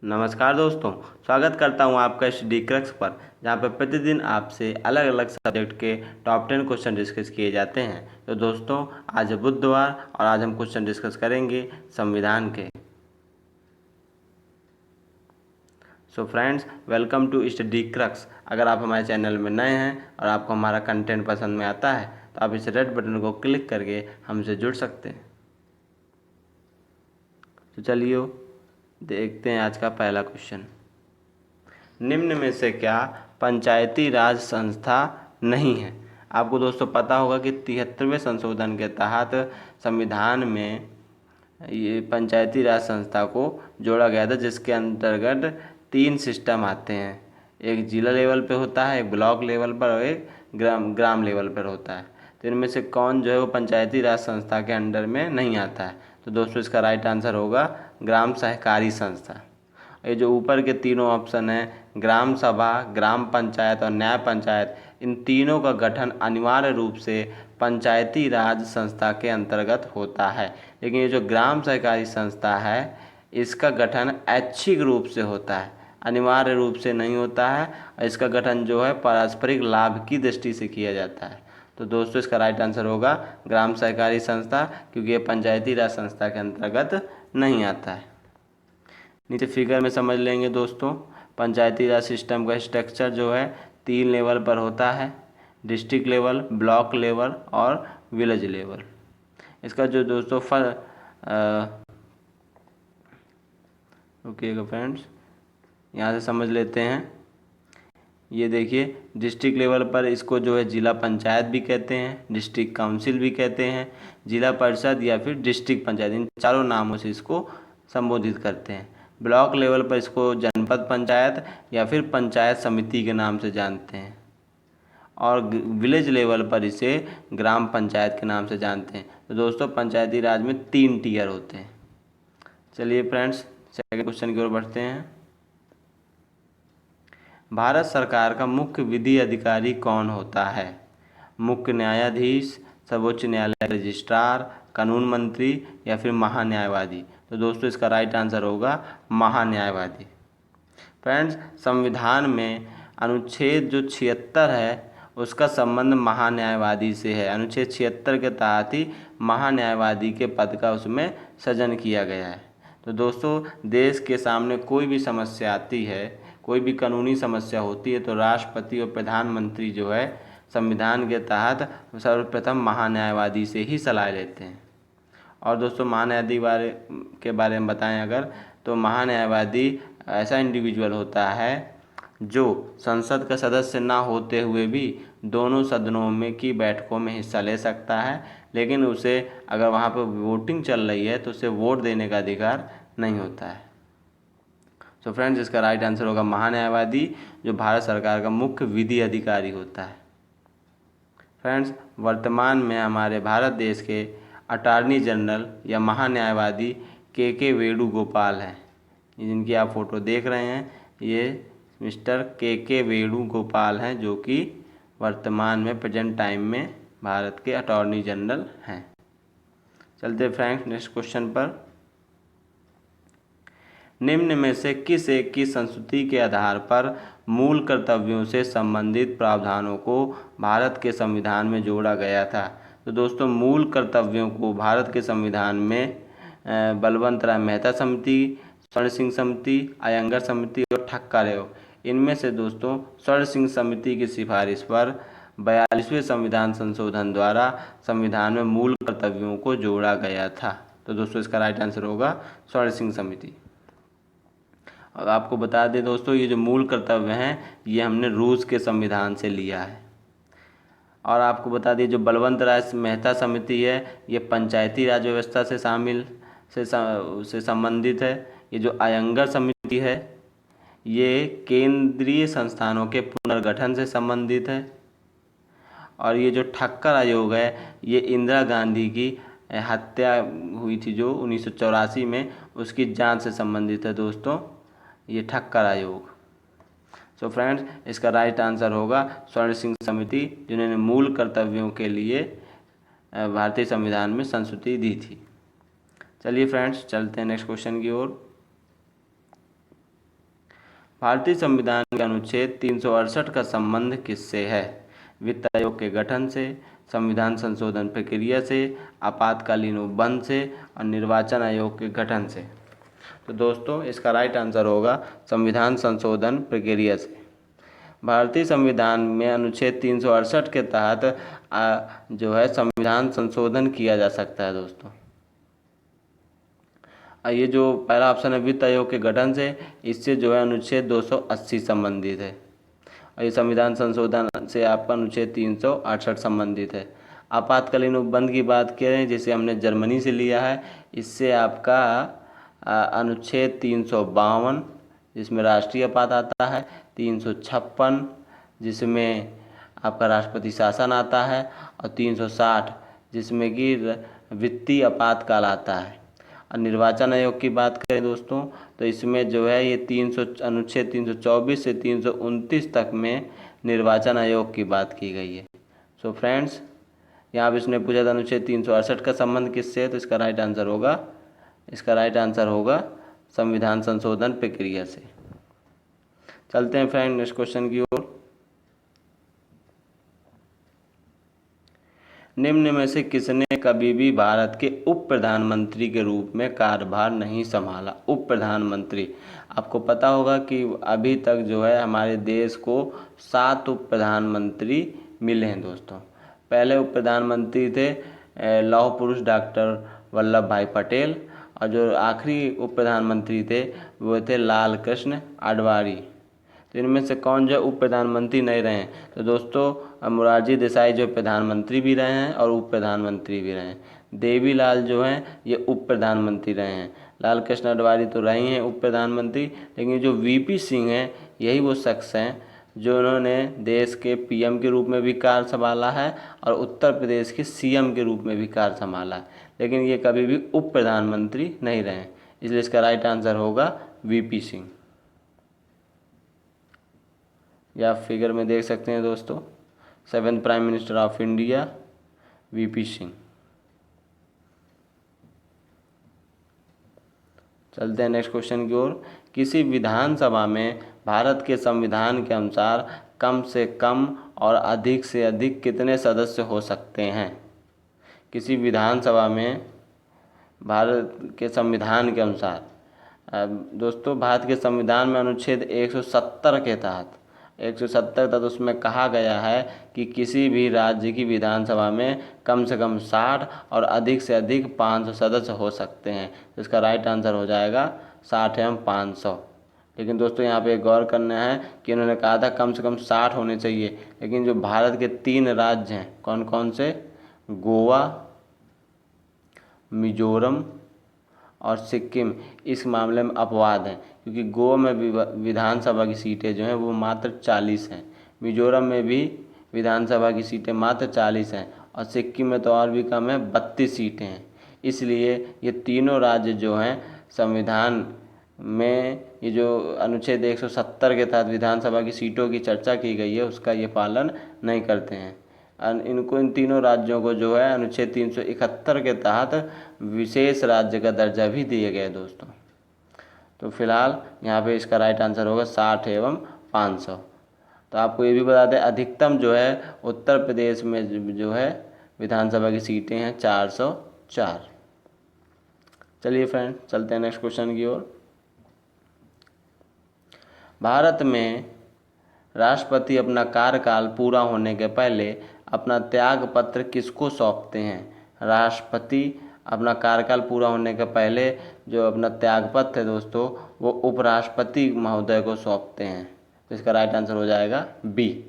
नमस्कार दोस्तों, स्वागत करता हूं आपका स्टडी क्रक्स पर, जहां पर प्रतिदिन आपसे अलग अलग सब्जेक्ट के टॉप 10 क्वेश्चन डिस्कस किए जाते हैं। तो दोस्तों, आज है बुधवार और आज हम क्वेश्चन डिस्कस करेंगे संविधान के। So friends, welcome to study crux. अगर आप हमारे चैनल में नए हैं और आपको हमारा कंटेंट पसंद में आता है तो आप इस रेड बटन को क्लिक करके हमसे जुड़ सकते हैं। तो चलिए देखते हैं आज का पहला क्वेश्चन। निम्न में से क्या पंचायती राज संस्था नहीं है? आपको दोस्तों पता होगा कि 73वें संशोधन के तहत संविधान में ये पंचायती राज संस्था को जोड़ा गया था, जिसके अंतर्गत 3 सिस्टम आते हैं। एक जिला लेवल पे होता है, एक ब्लॉक लेवल पर और एक ग्राम लेवल पर होता है। तो इनमें से कौन जो है वो पंचायती राज संस्था के अंडर में नहीं आता है? तो दोस्तों, इसका राइट आंसर होगा ग्राम सहकारी संस्था। ये जो ऊपर के तीनों ऑप्शन हैं, ग्राम सभा, ग्राम पंचायत और न्याय पंचायत, इन तीनों का गठन अनिवार्य रूप से पंचायती राज संस्था के अंतर्गत होता है। लेकिन ये जो ग्राम सहकारी संस्था है, इसका गठन ऐच्छिक रूप से होता है, अनिवार्य रूप से नहीं होता है। और इसका गठन जो है पारस्परिक लाभ की दृष्टि से किया जाता है। तो दोस्तों, इसका राइट आंसर होगा ग्राम सहकारी संस्था, क्योंकि ये पंचायती राज संस्था के अंतर्गत नहीं आता है। नीचे फिगर में समझ लेंगे दोस्तों, पंचायती राज सिस्टम का स्ट्रक्चर जो है 3 लेवल पर होता है, डिस्ट्रिक्ट लेवल, ब्लॉक लेवल और विलेज लेवल। इसका जो दोस्तों रुकिएगा फ्रेंड्स, यहाँ से समझ लेते हैं। ये देखिए, डिस्ट्रिक्ट लेवल पर इसको जो है जिला पंचायत भी कहते हैं, डिस्ट्रिक्ट काउंसिल भी कहते हैं, जिला परिषद या फिर डिस्ट्रिक्ट पंचायत, इन चारों नामों से इसको संबोधित करते हैं। ब्लॉक लेवल पर इसको जनपद पंचायत या फिर पंचायत समिति के नाम से जानते हैं, और विलेज लेवल पर इसे ग्राम पंचायत के नाम से जानते हैं। तो दोस्तों, पंचायती राज में 3 टीयर होते हैं। चलिए फ्रेंड्स, सेकंड क्वेश्चन की ओर बढ़ते हैं। भारत सरकार का मुख्य विधि अधिकारी कौन होता है? मुख्य न्यायाधीश, सर्वोच्च न्यायालय रजिस्ट्रार, कानून मंत्री या फिर महान्यायवादी? तो दोस्तों, इसका राइट आंसर होगा महान्यायवादी। फ्रेंड्स, संविधान में अनुच्छेद जो 76 है उसका संबंध महान्यायवादी से है। अनुच्छेद 76 के तहत ही महान्यायवादी के पद का उसमें सृजन किया गया है। तो दोस्तों, देश के सामने कोई भी समस्या आती है, कोई भी कानूनी समस्या होती है, तो राष्ट्रपति और प्रधानमंत्री जो है संविधान के तहत सर्वप्रथम महान्यायवादी से ही सलाह लेते हैं। और दोस्तों, महान्यायवादी के बारे में बताएं अगर, तो महान्यायवादी ऐसा इंडिविजुअल होता है जो संसद का सदस्य ना होते हुए भी दोनों सदनों में की बैठकों में हिस्सा ले सकता है, लेकिन उसे अगर वहाँ पर वोटिंग चल रही है तो उसे वोट देने का अधिकार नहीं होता है। सो फ्रेंड्स, इसका राइट आंसर होगा महान्यायवादी, जो भारत सरकार का मुख्य विधि अधिकारी होता है। फ्रेंड्स, वर्तमान में हमारे भारत देश के अटॉर्नी जनरल या महान्यायवादी के वेणुगोपाल हैं। जिनकी आप फोटो देख रहे हैं, ये मिस्टर के वेणुगोपाल हैं, जो कि वर्तमान में प्रेजेंट टाइम में भारत के अटॉर्नी जनरल हैं। चलते फ्रेंड्स नेक्स्ट क्वेश्चन पर। निम्न में से किस एक की संस्तुति के आधार पर मूल कर्तव्यों से संबंधित प्रावधानों को भारत के संविधान में जोड़ा गया था? तो दोस्तों, मूल कर्तव्यों को भारत के संविधान में बलवंत राय मेहता समिति, स्वर्ण सिंह समिति, अयंगर समिति और ठक्कर आयोग, इनमें से दोस्तों स्वर्ण सिंह समिति की सिफारिश पर 42वें संविधान संशोधन द्वारा संविधान में मूल कर्तव्यों को जोड़ा गया था। तो दोस्तों, इसका राइट आंसर होगा स्वर्ण सिंह समिति। और आपको बता दें दोस्तों, ये जो मूल कर्तव्य हैं ये हमने रूस के संविधान से लिया है। और आपको बता दें, जो बलवंत राय मेहता समिति है ये पंचायती राज व्यवस्था से से संबंधित है। ये जो अयंगर समिति है ये केंद्रीय संस्थानों के पुनर्गठन से संबंधित है। और ये जो ठक्कर आयोग है ये इंदिरा गांधी की हत्या हुई थी जो 1984 में, उसकी जांच से संबंधित है दोस्तों ये ठक्कर आयोग। सो फ्रेंड्स, इसका राइट आंसर होगा स्वर्ण सिंह समिति, जिन्होंने मूल कर्तव्यों के लिए भारतीय संविधान में संस्तुति दी थी। चलिए फ्रेंड्स, चलते हैं नेक्स्ट क्वेश्चन की ओर। भारतीय संविधान के अनुच्छेद 368 का संबंध किससे है? वित्त आयोग के गठन से, संविधान संशोधन प्रक्रिया से, आपातकालीन उपबंध से और निर्वाचन आयोग के गठन से। तो दोस्तों इसका राइट आंसर होगा संविधान संशोधन प्रक्रिया से। भारतीय संविधान में अनुच्छेद 368 के तहत जो है संविधान संशोधन किया जा सकता है दोस्तों। ये जो पहला ऑप्शन है वित्त आयोग के गठन से, इससे जो है अनुच्छेद 280 संबंधित है, और ये संविधान संशोधन से आपका अनुच्छेद 368 संबंधित है। आपातकालीन उपबंध की बात करें जिसे हमने जर्मनी से लिया है, इससे आपका अनुच्छेद 352 जिसमें राष्ट्रीय आपात आता है, 356 जिसमें आपका राष्ट्रपति शासन आता है, और 360 जिसमें कि वित्तीय आपातकाल आता है। और निर्वाचन आयोग की बात करें दोस्तों तो इसमें जो है ये अनुच्छेद 324 से 329 तक में निर्वाचन आयोग की बात की गई है। सो फ्रेंड्स यहाँ पे इसने पूछा था अनुच्छेद 368 का संबंध किससे है, तो इसका राइट आंसर होगा संविधान संशोधन प्रक्रिया से। चलते हैं फ्रेंड नेक्स्ट क्वेश्चन की ओर। निम्न में से किसने कभी भी भारत के उप प्रधानमंत्री के रूप में कार्यभार नहीं संभाला? उप प्रधानमंत्री, आपको पता होगा कि अभी तक जो है हमारे देश को 7 उप प्रधानमंत्री मिले हैं दोस्तों। पहले उप प्रधानमंत्री थे लौह पुरुष डॉक्टर वल्लभ भाई पटेल, और जो आखिरी उप प्रधानमंत्री थे वो थे लाल कृष्ण आडवाणी। तो इनमें से कौन जो उप प्रधानमंत्री नहीं रहे हैं? तो दोस्तों मोरारजी देसाई जो प्रधानमंत्री भी रहे हैं और उप प्रधानमंत्री भी रहे हैं। देवीलाल जो हैं ये उप प्रधानमंत्री रहे हैं। लाल कृष्ण आडवाणी तो रही हैं उप प्रधानमंत्री, लेकिन जो वीपी सिंह हैं यही वो शख्स हैं जो उन्होंने देश के पीएम के रूप में भी कार्य संभाला है और उत्तर प्रदेश के सीएम के रूप में भी कार्य संभाला है, लेकिन ये कभी भी उप प्रधानमंत्री नहीं रहे। इसलिए इसका राइट आंसर होगा वीपी सिंह। या फिगर में देख सकते हैं दोस्तों, 7th prime minister of India VP Singh. चलते हैं नेक्स्ट क्वेश्चन की ओर। किसी विधानसभा में भारत के संविधान के अनुसार कम से कम और अधिक से अधिक कितने सदस्य हो सकते हैं? किसी विधानसभा में भारत के संविधान के अनुसार दोस्तों भारत के संविधान में अनुच्छेद 170 के तहत 170 तक उसमें कहा गया है कि किसी भी राज्य की विधानसभा में कम से कम 60 और अधिक से अधिक 500 सदस्य हो सकते हैं। तो इसका राइट आंसर हो जाएगा 60 एवं 500। लेकिन दोस्तों यहाँ पे गौर करना है कि इन्होंने कहा था कम से कम 60 होने चाहिए, लेकिन जो भारत के 3 राज्य हैं कौन कौन से, गोवा, मिजोरम और सिक्किम, इस मामले में अपवाद हैं, क्योंकि गोवा में विधानसभा की सीटें जो हैं वो मात्र 40 हैं, मिजोरम में भी विधानसभा की सीटें मात्र 40 हैं, और सिक्किम में तो और भी कम है, 32 सीटें हैं। इसलिए ये तीनों राज्य जो हैं संविधान में ये जो अनुच्छेद 170 के तहत विधानसभा की सीटों की चर्चा की गई है उसका ये पालन नहीं करते हैं। इन तीनों राज्यों को जो है अनुच्छेद 371 के तहत विशेष राज्य का दर्जा भी दिया गया है दोस्तों। तो फिलहाल यहाँ पे इसका राइट आंसर होगा 60 एवं 500। तो आपको ये भी बता दें अधिकतम जो है उत्तर प्रदेश में जो है विधानसभा की सीटें हैं 404। चलिए फ्रेंड चलते हैं नेक्स्ट क्वेश्चन की ओर। भारत में राष्ट्रपति अपना कार्यकाल पूरा होने के पहले अपना त्याग पत्र किसको सौंपते हैं? राष्ट्रपति अपना कार्यकाल पूरा होने के पहले जो अपना त्याग पत्र है दोस्तों वो उपराष्ट्रपति महोदय को सौंपते हैं। तो इसका राइट आंसर हो जाएगा बी।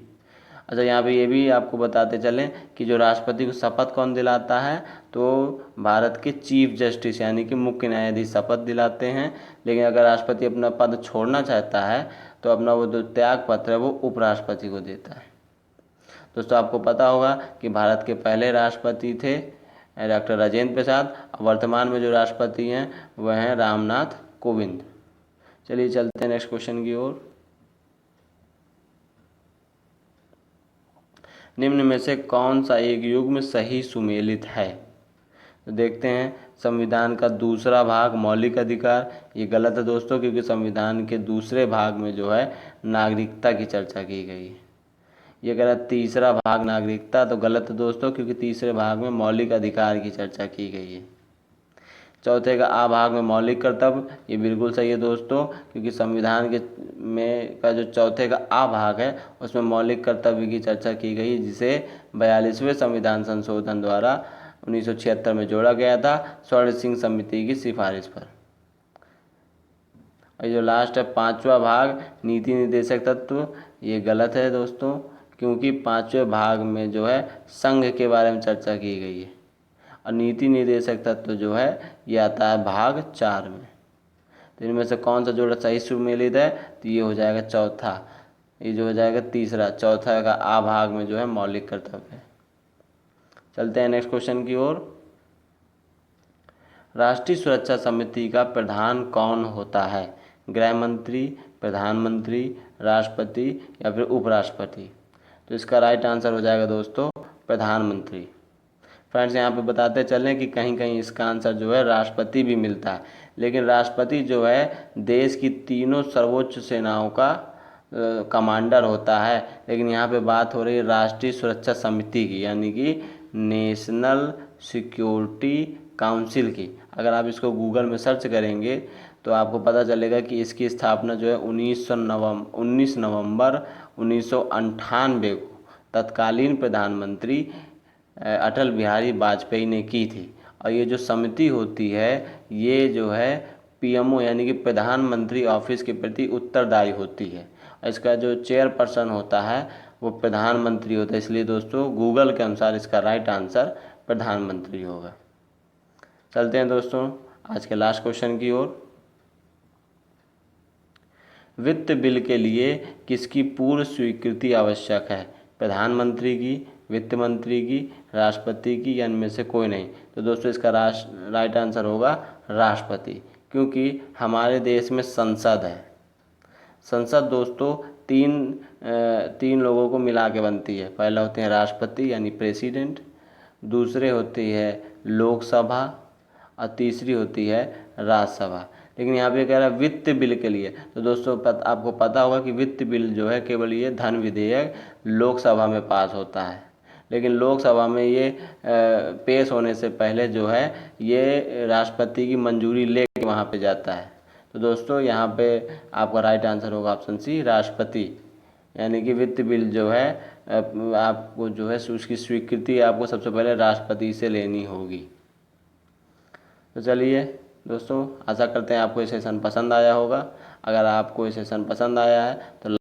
अच्छा यहाँ पे ये भी आपको बताते चलें कि जो राष्ट्रपति को शपथ कौन दिलाता है, तो भारत के चीफ जस्टिस यानी कि मुख्य न्यायाधीश शपथ दिलाते हैं। लेकिन अगर राष्ट्रपति अपना पद छोड़ना चाहता है तो अपना वो जो त्याग पत्र है वो उपराष्ट्रपति को देता है। दोस्तों आपको पता होगा कि भारत के पहले राष्ट्रपति थे डॉक्टर राजेंद्र प्रसाद, वर्तमान में जो राष्ट्रपति हैं वह हैं रामनाथ कोविंद। चलिए चलते हैं नेक्स्ट क्वेश्चन की ओर। निम्न में से कौन सा एक युग्म सही सुमेलित है? तो देखते हैं संविधान का दूसरा भाग मौलिक अधिकार, ये गलत है दोस्तों, क्योंकि संविधान के दूसरे भाग में जो है नागरिकता की चर्चा की गई है। ये कह रहा है तीसरा भाग नागरिकता, तो गलत है दोस्तों, क्योंकि तीसरे भाग में मौलिक अधिकार की चर्चा की गई है। चौथे का आ भाग में मौलिक कर्तव्य, ये बिल्कुल सही है दोस्तों, क्योंकि संविधान के में का जो चौथे का आ भाग है उसमें मौलिक कर्तव्य की चर्चा की गई, जिसे 42वें संविधान संशोधन द्वारा 1976 में जोड़ा गया था स्वर्ण सिंह समिति की सिफारिश पर। और जो लास्ट है पांचवा भाग नीति निर्देशक तत्व, ये गलत है दोस्तों, क्योंकि पांचवें भाग में जो है संघ के बारे में चर्चा की गई है और नीति निर्देशक तत्व जो है ये आता है भाग 4 में। तो इनमें से कौन सा जोड़ा सही सुमेलित है, तो ये हो जाएगा चौथा, ये जो हो जाएगा तीसरा, चौथा का आ भाग में जो है मौलिक कर्तव्य है। चलते हैं नेक्स्ट क्वेश्चन की ओर। राष्ट्रीय सुरक्षा समिति का प्रधान कौन होता है? गृह मंत्री, प्रधानमंत्री, राष्ट्रपति या फिर उपराष्ट्रपति? तो इसका राइट आंसर हो जाएगा दोस्तों प्रधानमंत्री। फ्रेंड्स यहाँ पे बताते चलें कि कहीं कहीं इसका आंसर जो है राष्ट्रपति भी मिलता है, लेकिन राष्ट्रपति जो है देश की तीनों सर्वोच्च सेनाओं का कमांडर होता है, लेकिन यहाँ पे बात हो रही है राष्ट्रीय सुरक्षा समिति की, यानी कि नेशनल सिक्योरिटी काउंसिल की। अगर आप इसको गूगल में सर्च करेंगे तो आपको पता चलेगा कि इसकी स्थापना जो है 19 नवंबर 1998 को तत्कालीन प्रधानमंत्री अटल बिहारी वाजपेयी ने की थी। और ये जो समिति होती है ये जो है पीएमओ यानी कि प्रधानमंत्री ऑफिस के प्रति उत्तरदायी होती है, और इसका जो चेयरपर्सन होता है वो प्रधानमंत्री होता है। इसलिए दोस्तों गूगल के अनुसार इसका राइट आंसर प्रधानमंत्री होगा। चलते हैं दोस्तों आज के लास्ट क्वेश्चन की ओर। वित्त बिल के लिए किसकी पूर्व स्वीकृति आवश्यक है? प्रधानमंत्री की, वित्त मंत्री की, राष्ट्रपति की या इनमें से कोई नहीं? तो दोस्तों इसका राइट आंसर होगा राष्ट्रपति, क्योंकि हमारे देश में संसद है। संसद दोस्तों तीन लोगों को मिला के बनती है। पहला होते हैं राष्ट्रपति यानी प्रेसिडेंट, दूसरे होती है लोकसभा और तीसरी होती है राज्यसभा। लेकिन यहाँ पे कह रहा है वित्त बिल के लिए, तो दोस्तों आपको पता होगा कि वित्त बिल जो है केवल ये धन विधेयक लोकसभा में पास होता है, लेकिन लोकसभा में ये पेश होने से पहले जो है ये राष्ट्रपति की मंजूरी लेके वहाँ पे जाता है। तो दोस्तों यहाँ पे आपका राइट आंसर होगा ऑप्शन सी राष्ट्रपति, यानी कि वित्त बिल जो है आपको जो है उसकी स्वीकृति आपको सबसे पहले राष्ट्रपति से लेनी होगी। तो चलिए दोस्तों आशा करते हैं आपको ये सेशन पसंद आया होगा। अगर आपको ये सेशन पसंद आया है तो